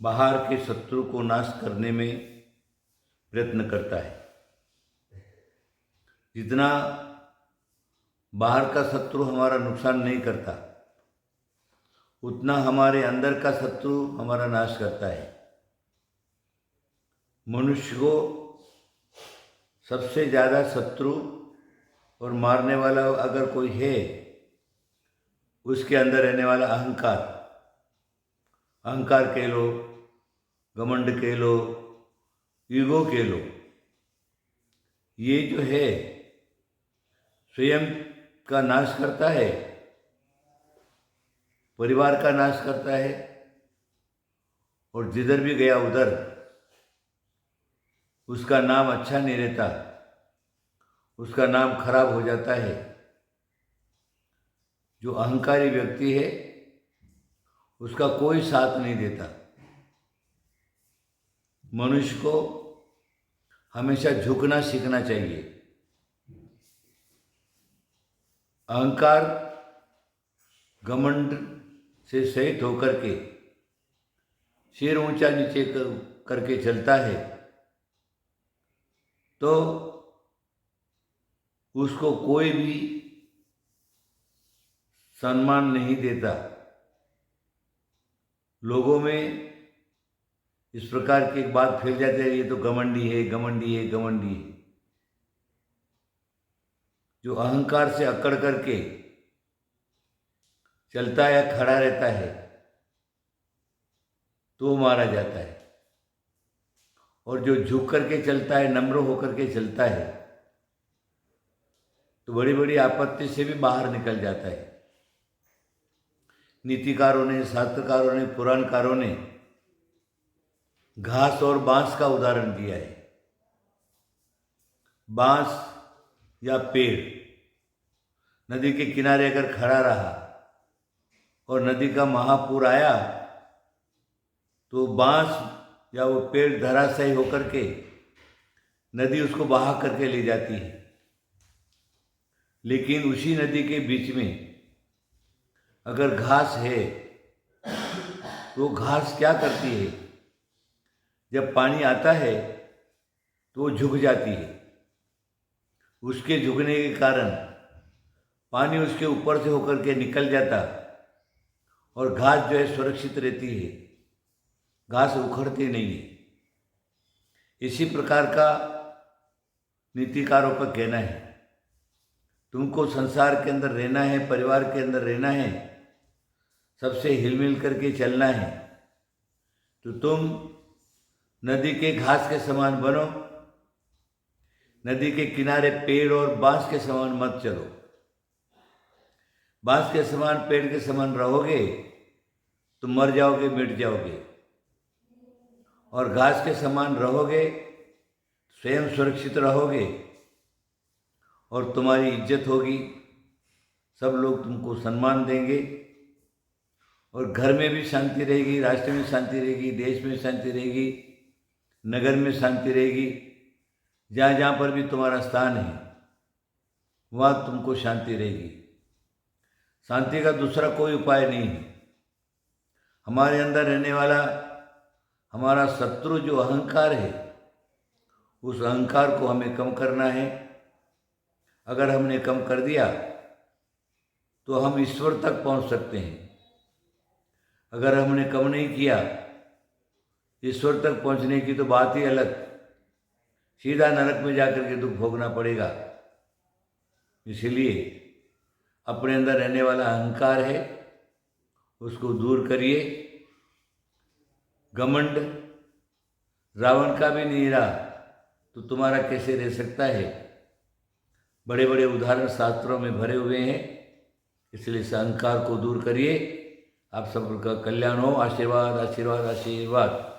बाहर के शत्रु को नाश करने में प्रयत्न करता है। जितना बाहर का शत्रु हमारा नुकसान नहीं करता, उतना हमारे अंदर का शत्रु हमारा नाश करता है। मनुष्य को सबसे ज़्यादा शत्रु और मारने वाला अगर कोई है, उसके अंदर रहने वाला अहंकार, अहंकार कह लो, घमंड कह लो, ईगो कह लो, ये जो है स्वयं का नाश करता है, परिवार का नाश करता है, और जिधर भी गया उधर उसका नाम अच्छा नहीं रहता, उसका नाम खराब हो जाता है। जो अहंकारी व्यक्ति है उसका कोई साथ नहीं देता। मनुष्य को हमेशा झुकना सीखना चाहिए। अहंकार घमंड से सहित होकर के सिर ऊंचा नीचे करके चलता है तो उसको कोई भी सम्मान नहीं देता। लोगों में इस प्रकार की एक बात फैल जाती है, ये तो घमंडी है, घमंडी है, घमंडी है। जो अहंकार से अकड़ करके चलता है या खड़ा रहता है तो मारा जाता है, और जो झुक करके चलता है, नम्र होकर के चलता है, तो बड़ी बड़ी आपत्ति से भी बाहर निकल जाता है। नीतिकारों ने, शास्त्रकारों ने, पुराणकारों ने घास और बांस का उदाहरण दिया है। बांस या पेड़ नदी के किनारे अगर खड़ा रहा और नदी का महापूर आया तो बांस या वो पेड़ धराशायी होकर के नदी उसको बहा करके ले जाती है। लेकिन उसी नदी के बीच में अगर घास है तो घास क्या करती है, जब पानी आता है तो वो झुक जाती है। उसके झुकने के कारण पानी उसके ऊपर से होकर के निकल जाता और घास जो है सुरक्षित रहती है, घास उखड़ती नहीं है। इसी प्रकार का नीतिकारों का कहना है। तुमको संसार के अंदर रहना है, परिवार के अंदर रहना है, सबसे हिलमिल करके चलना है, तो तुम नदी के घास के समान बनो। नदी के किनारे पेड़ और बांस के समान मत चलो। बांस के समान, पेड़ के समान रहोगे तो मर जाओगे, मिट जाओगे, और घास के समान रहोगे, स्वयं सुरक्षित रहोगे और तुम्हारी इज्जत होगी, सब लोग तुमको सम्मान देंगे, और घर में भी शांति रहेगी, राष्ट्र में शांति रहेगी, देश में शांति रहेगी, नगर में शांति रहेगी। जहाँ जहाँ पर भी तुम्हारा स्थान है वहाँ तुमको शांति रहेगी। शांति का दूसरा कोई उपाय नहीं है। हमारे अंदर रहने वाला हमारा शत्रु जो अहंकार है, उस अहंकार को हमें कम करना है। अगर हमने कम कर दिया तो हम ईश्वर तक पहुंच सकते हैं। अगर हमने कम नहीं किया, ईश्वर तक पहुंचने की तो बात ही अलग, सीधा नरक में जाकर के दुख भोगना पड़ेगा। इसलिए अपने अंदर रहने वाला अहंकार है उसको दूर करिए। घमंड रावण का भी नहीं रहा तो तुम्हारा कैसे रह सकता है। बड़े बड़े उदाहरण शास्त्रों में भरे हुए हैं। इसलिए इस अहंकार को दूर करिए। आप सबका कल्याण हो। आशीर्वाद, आशीर्वाद, आशीर्वाद।